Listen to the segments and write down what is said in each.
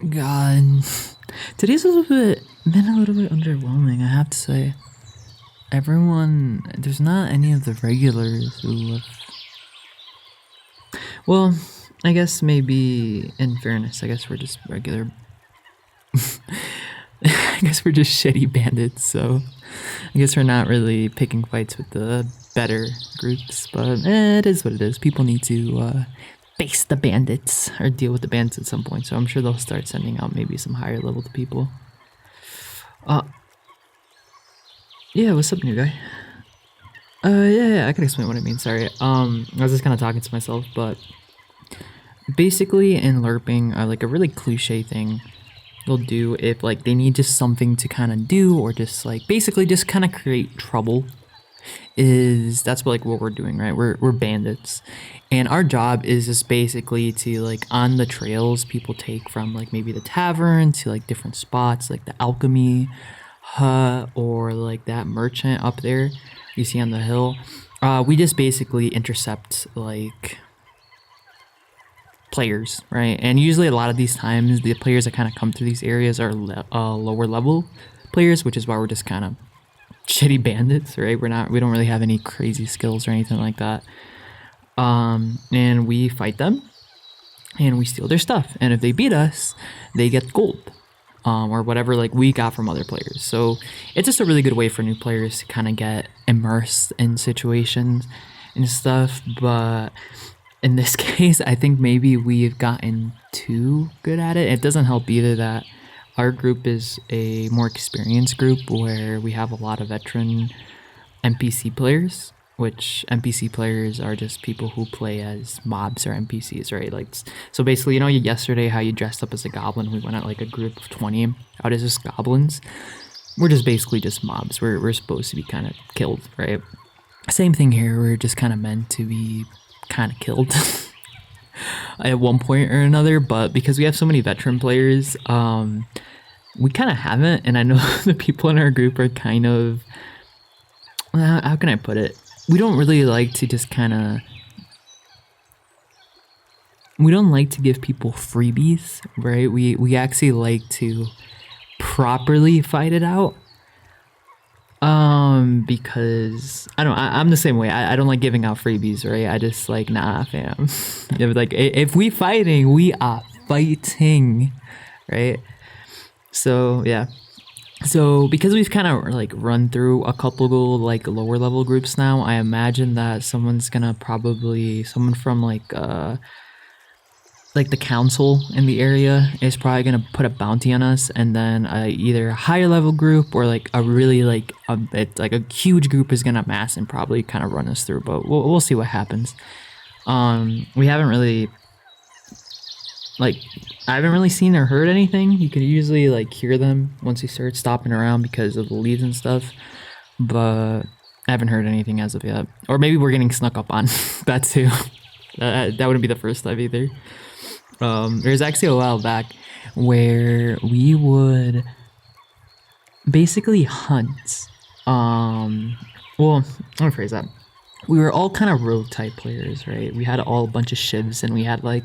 God, today's been a little bit underwhelming, I have to say. Everyone, there's not any of the regulars who have. Well, I guess maybe in fairness, I guess we're just regular. I guess we're just shitty bandits, so I guess we're not really picking fights with the better groups, but it is what it is. People need to face the bandits or deal with the bandits at some point, so I'm sure they'll start sending out maybe some higher level people. Yeah, what's up, new guy? Yeah, I can explain what I mean, sorry. I was just kind of talking to myself, but basically in LARPing, like a really cliche thing they'll do if like they need just something to kind of do or just like basically just kind of create trouble is that's what we're doing, right? We're bandits, and our job is just basically to like on the trails people take from like maybe the tavern to like different spots like the alchemy hut or like that merchant up there you see on the hill. We just basically intercept like players, right? And usually a lot of these times the players that kind of come through these areas are lower level players, which is why we're just kind of shitty bandits, right? We don't really have any crazy skills or anything like that. And we fight them and we steal their stuff, and if they beat us they get gold, or whatever like we got from other players. So it's just a really good way for new players to kind of get immersed in situations and stuff. But in this case, I think maybe we've gotten too good at it. It doesn't help either that our group is a more experienced group where we have a lot of veteran NPC players, which NPC players are just people who play as mobs or NPCs, right? Like, so basically, you know, yesterday how you dressed up as a goblin, we went out like a group of 20 out as just goblins. We're just basically just mobs. We're supposed to be kind of killed, right? Same thing here. We're just kind of meant to be kind of killed at one point or another, but because we have so many veteran players, we kind of haven't. And I know the people in our group are kind of, how can I put it? We don't really like to just kind of, we don't like to give people freebies, right? We actually like to properly fight it out. Because I'm the same way. I don't like giving out freebies, right? I just like, nah, fam. Like if we fighting, we are fighting, right? So yeah. So because we've kind of like run through a couple like lower level groups now, I imagine that someone from like the council in the area is probably gonna put a bounty on us, and then either a higher level group or like a really like a huge group is gonna mass and probably kind of run us through. But we'll see what happens. We haven't really I haven't really seen or heard anything. You can usually like hear them once you start stopping around because of the leaves and stuff, but I haven't heard anything as of yet. Or maybe we're getting snuck up on. That too. That wouldn't be the first time either. There's actually a while back where we would basically hunt. Well, I'm gonna phrase that. We were all kind of rogue type players, right? We had all a bunch of shivs, and we had like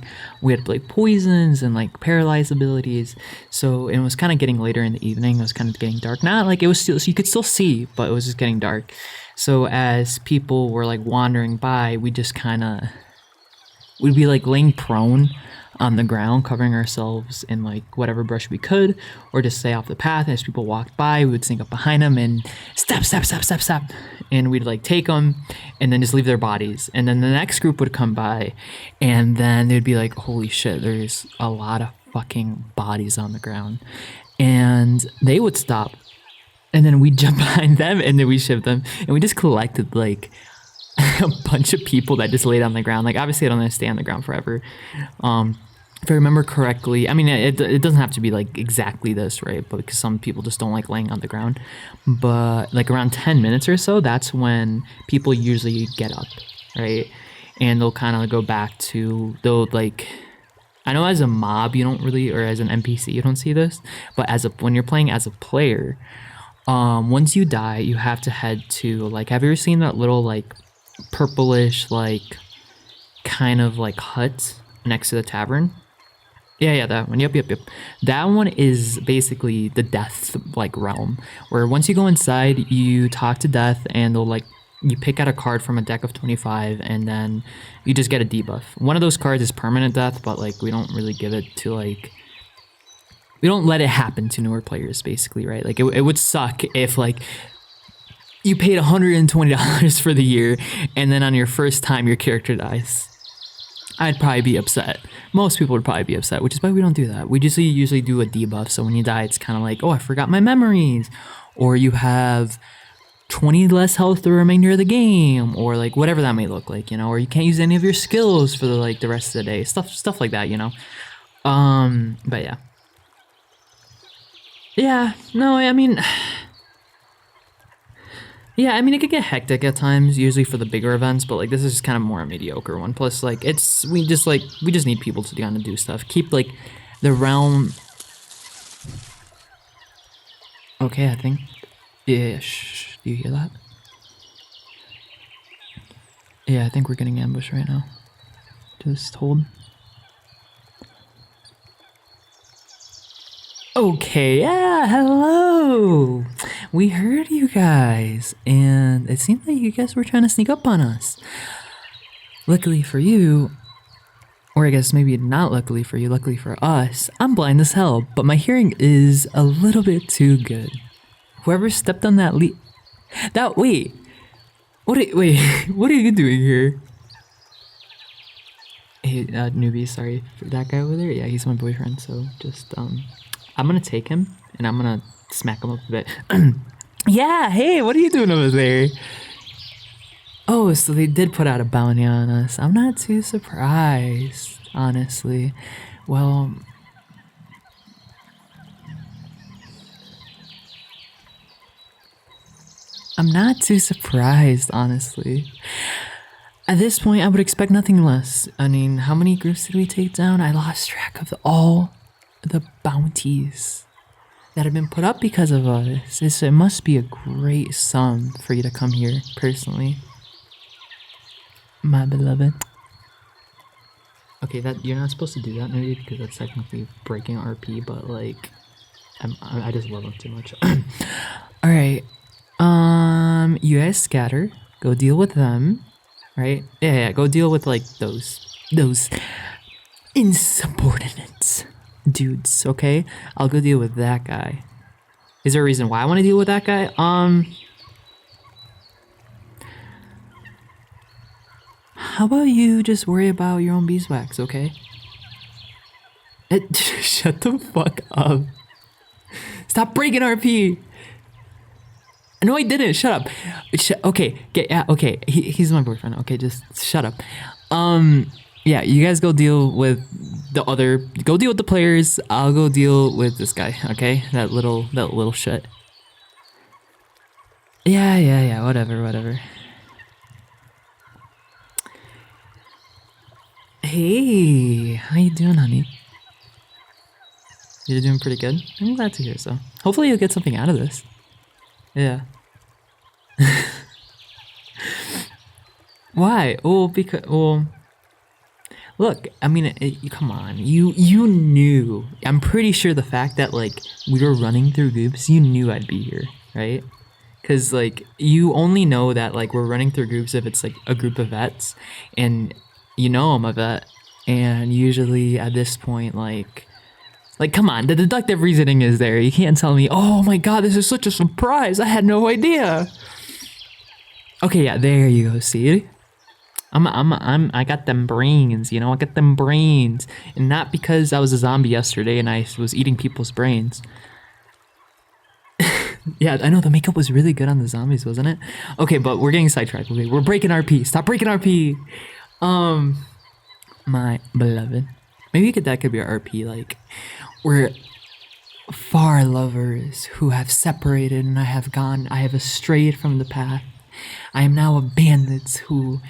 poisons and like paralyzed abilities. So it was kind of getting later in the evening. It was kind of getting dark. Not like it was still, so you could still see, but it was just getting dark. So as people were like wandering by, we'd be like laying prone on the ground, covering ourselves in like whatever brush we could, or just stay off the path. As people walked by, we would sneak up behind them and step, and we'd like take them and then just leave their bodies. And then the next group would come by, and then they'd be like, holy shit, there's a lot of fucking bodies on the ground. And they would stop, and then we'd jump behind them, and then we shiv them, and we just collected like a bunch of people that just laid on the ground. Like obviously I don't want to stay on the ground forever. If I remember correctly, I mean it doesn't have to be like exactly this, right? But because some people just don't like laying on the ground. But like around 10 minutes or so, that's when people usually get up, right? And they'll kind of go back to, they'll like, I know as a mob you don't really, or as an NPC you don't see this, but when you're playing as a player, once you die you have to head to like, have you ever seen that little like purplish like kind of like hut next to the tavern? Yeah, that one. Yep. That one is basically the death like realm, where once you go inside, you talk to death, and they'll like you pick out a card from a deck of 25, and then you just get a debuff. One of those cards is permanent death, but like we don't really give it to like we don't let it happen to newer players, basically, right? Like it would suck if like you paid $120 for the year, and then on your first time your character dies. I'd probably be upset. Most people would probably be upset, which is why we don't do that. We just usually do a debuff, so when you die, it's kind of like, oh, I forgot my memories, or you have 20 less health the remainder of the game, or like whatever that may look like, you know, or you can't use any of your skills for the rest of the day, stuff like that, you know. But yeah, no, I mean. Yeah, I mean, it could get hectic at times, usually for the bigger events, but like this is just kind of more a mediocre one. Plus, like we just need people to kind of do stuff. Keep like the realm. Okay, I think. Yeah, shh. Do you hear that? Yeah, I think we're getting ambushed right now. Just hold. Okay, yeah, hello! We heard you guys, and it seemed like you guys were trying to sneak up on us. Luckily for you, or I guess maybe not luckily for you, luckily for us, I'm blind as hell, but my hearing is a little bit too good. Whoever stepped on that wait, what are you doing here? Hey, newbie, sorry for that guy over there. Yeah, he's my boyfriend, so just, I'm gonna take him, and I'm gonna smack him up a bit. Yeah, hey, what are you doing over there? Oh, so they did put out a bounty on us. I'm not too surprised, honestly. Well, I'm not too surprised, honestly. At this point, I would expect nothing less. I mean, how many groups did we take down? I lost track of all the bounties that have been put up because of us. It must be a great sum for you to come here, personally. My beloved. Okay, that you're not supposed to do that, maybe, because that's technically breaking RP, but like, I just love him too much. Alright, you guys scatter, go deal with them, right? Yeah, go deal with like those insubordinate dudes, okay? I'll go deal with that guy. Is there a reason why I want to deal with that guy? How about you just worry about your own beeswax, okay? Shut the fuck up. Stop breaking RP! No, I didn't. Shut up. Okay, okay. He's my boyfriend. Okay, just shut up. Yeah, you guys go deal with go deal with the players. I'll go deal with this guy, okay? That little shit. Yeah, whatever. Hey, how you doing, honey? You're doing pretty good? I'm glad to hear so. Hopefully you'll get something out of this. Yeah. Why? Oh, look, I mean, come on. You knew. I'm pretty sure the fact that like we were running through groups, you knew I'd be here, right? Because like you only know that like we're running through groups if it's like a group of vets, and you know I'm a vet, and usually at this point like come on, the deductive reasoning is there. You can't tell me, oh my god, this is such a surprise. I had no idea. Okay, yeah, there you go. See, I got them brains. You know, I got them brains, and not because I was a zombie yesterday and I was eating people's brains. Yeah, I know the makeup was really good on the zombies, wasn't it? Okay, but we're getting sidetracked. Okay, we're breaking RP. Stop breaking RP. My beloved. Maybe that could be our RP. Like, we're far lovers who have separated, and I have strayed from the path. I am now a bandit who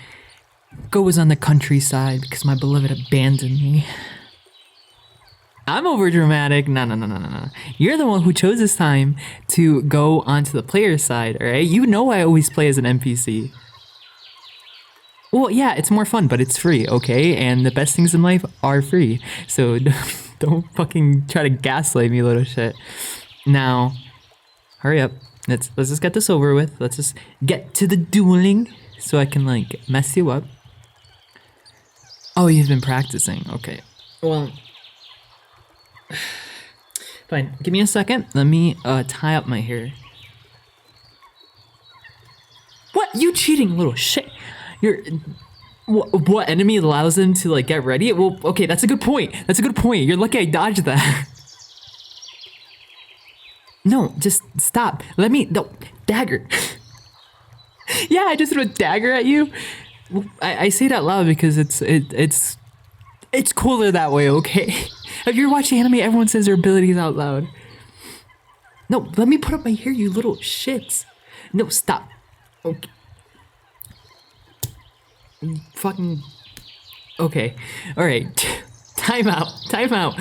goes on the countryside because my beloved abandoned me. I'm over dramatic. No. You're the one who chose this time to go onto the player side, alright? You know I always play as an NPC. Well, yeah, it's more fun, but it's free, okay? And the best things in life are free. So Don't fucking try to gaslight me, little shit. Now, hurry up. Let's just get this over with. Let's just get to the dueling so I can like mess you up. Oh, you've been practicing. Okay. Well, fine. Give me a second. Let me tie up my hair. What? You cheating little shit. You're... What enemy allows them to like get ready? Well, okay, that's a good point. That's a good point. You're lucky I dodged that. No, just stop. Let me... No, dagger. Yeah, I just threw a dagger at you. I say that loud because it's cooler that way, okay? If you're watching anime, everyone says their abilities out loud. No, let me put up my hair, you little shits. No, stop. Okay. Fucking... Okay. Alright. Time out. Time out.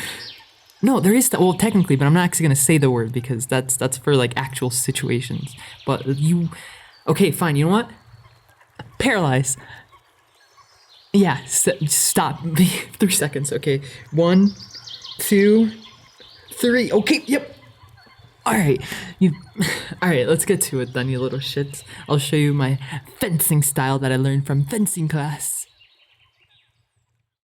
No, there is... Well, technically, but I'm not actually gonna say the word because that's for, like, actual situations. But you... Okay, fine. You know what? Paralyze. Yeah, stop. 3 seconds, okay. 1, 2, 3. Okay, yep. Alright, Alright, let's get to it then, you little shits. I'll show you my fencing style that I learned from fencing class.